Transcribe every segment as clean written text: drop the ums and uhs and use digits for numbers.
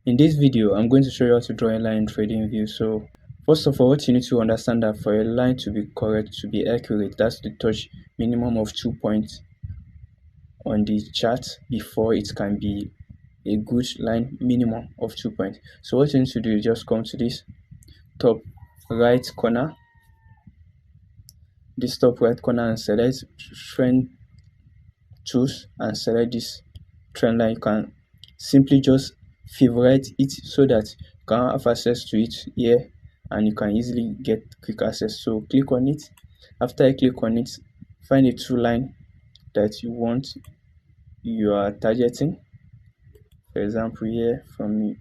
In this video, I'm going to show you how to draw a line in TradingView. So first of all, what you need to understand that for a line to be correct, to be accurate, that's to touch minimum of 2 points on the chart before it can be a good line. Minimum of 2 points. So what you need to do is just come to this top right corner, and select trend tools and select this trend line. You can simply just favorite it so that you can have access to it here and you can easily get quick access. So click on it. After you click on it, find a true line that you are targeting. For example, here from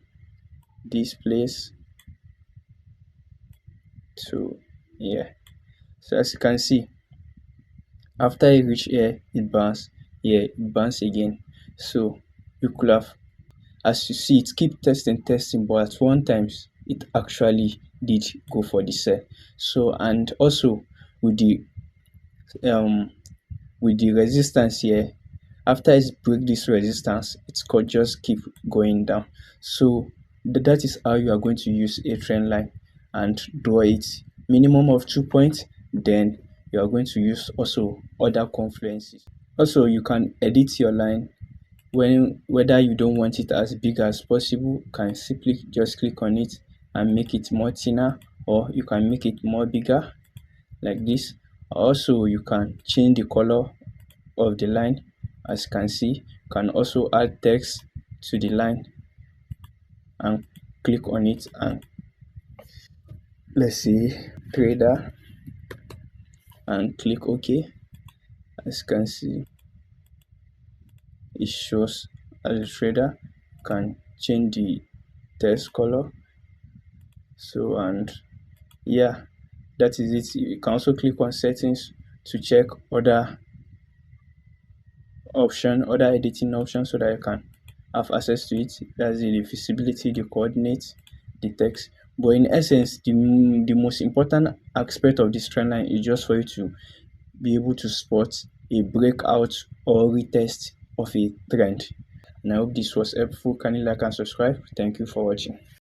this place to here. So as you can see, after you reach here, it bounce here, it bounce again. So you could have, as you see, it keep testing, but at one times it actually did go for the sell. So, and also with the resistance here, after it break this resistance, it could just keep going down. So that is how you are going to use a trend line and draw it minimum of 2 points. Then you are going to use also other confluences. Also, you can edit your line whether you don't want it as big as possible. You can simply just click on it and make it more thinner, or you can make it more bigger like this. Also, you can change the color of the line. As you can see, you can also add text to the line and click on it, and let's see trader and click OK. As you can see, it shows as a trader. You can change the text color. So, and yeah, that is it. You can also click on settings to check other editing options so that you can have access to it. That's the visibility, the coordinates, the text. But in essence, the most important aspect of this trend line is just for you to be able to spot a breakout or retest of a trend. And I hope this was helpful. Kindly like and subscribe. Thank you for watching.